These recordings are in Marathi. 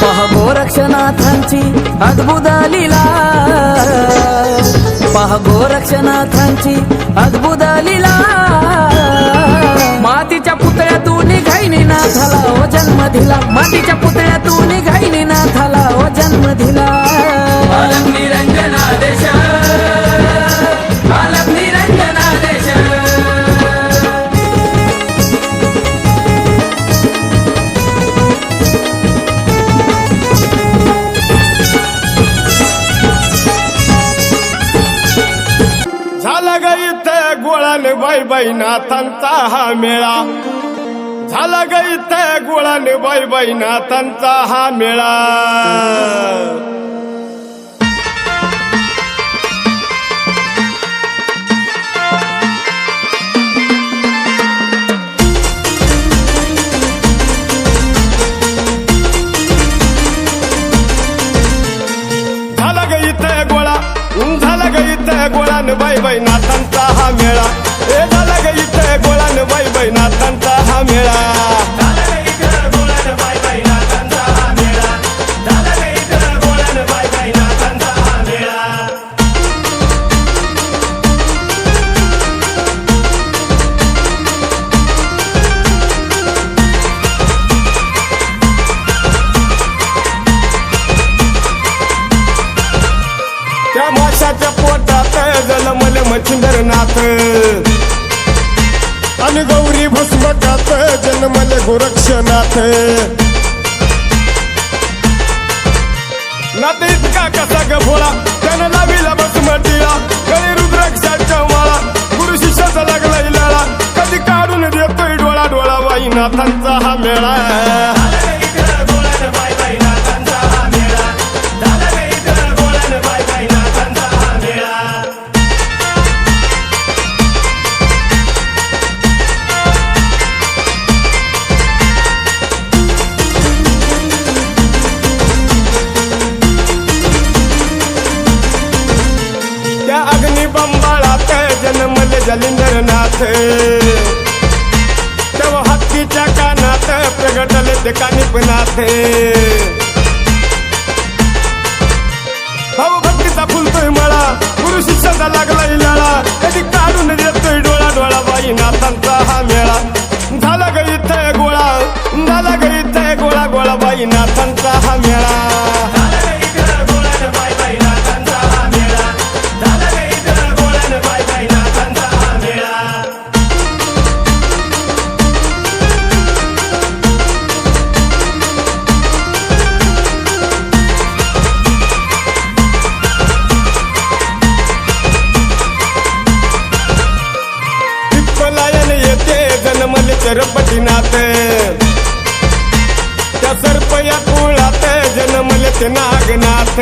पहा गोरक्षनाथांची अद्भुत लीला, पहा गोरक्षनाथांची अद्भुत लीला। मातीच्या पुतळ्यातून घाईनी नाथाला ओ जन्म दिला, मातीच्या पुतळ्यातून घाईनी नाथाला ओ जन्म दिला। बालक निरंजनादेश, बालक निरंजनादेश। झाला ग इथे गोळाने बाई बाई नाथांचा हा मेळा, झाला ग इथे गोळाने बाई बाई नाथांचा हा मेळा। झाला ग इथे गोळा, झाला ग इथे गोळाने बाई बाई नाथांचा हा मेळा। ए झाला ग इथे गोळाने बाई बाई नाथांचा हा मेळा। त्या माशाच्या पोटात जलमल मच्छिंद्रनाथ, आणि गौरी भस्मकात जन्मल गोरक्षनाथ। नाथ इतका कसा ग भोळा, त्यानं लाविला भस्मटीला, गळी रुद्राक्षाच्या माळा, गुरु शिष्याचा लागला इलाळा, कधी काढून देतोय डोळा डोळा बाई नाथांचा हा मेळा। त्या अग्निबंबाळात जन्मले जलिंद्रनाथ, तेव्हा हत्तीच्या कानात प्रगटले ते कानिपनाथ। भाऊ भक्तीचा फुलतोय मळा, गुरु शिष्याचा लागला इलाळा, कधी काढून देतोय डोळा डोळा बाई नाथांचा हा मेळा। झाला ग इथे गोळा, झाला ग इथे गोळा गोळा बाई नाथांचा हा मेळा। जन्मले चरपटीनाथ, त्या सर्प या कुळात जन्मले ते नागनाथ।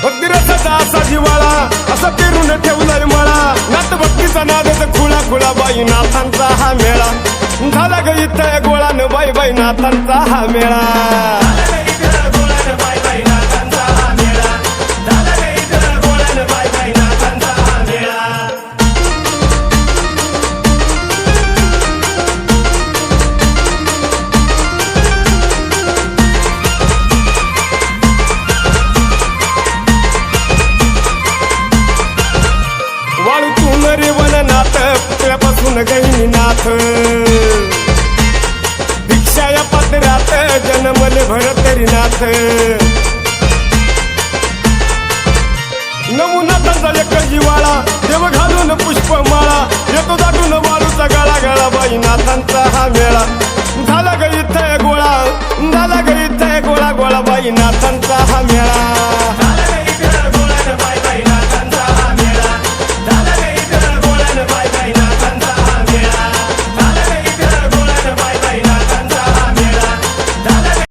भक्तिरसाचा असा जिवाळा, असा पेरून ठेवलाय मळा, नाथ भक्तीचा नादच खुळा खुळा बाई नाथांचा हा मेळा। झाला ग इथे गोळान बाई बाई नाथांचा हा मेळा। वाळूतून रेवणनाथ, पुतळ्यापासून गहिनीनाथ, भिक्षा या पात्रात जन्मले भरतरीनाथ। नमुनाथांचा एक जिवाळा, देव घालून पुष्पमाळा, येतो दाटून वाळूचा गाळा गाळा बाई नाथांचा हा मेळा। झाला ग इथे गोळा, झाला ग इथे गोळा गोळा बाई नाथांचा हा मेळा।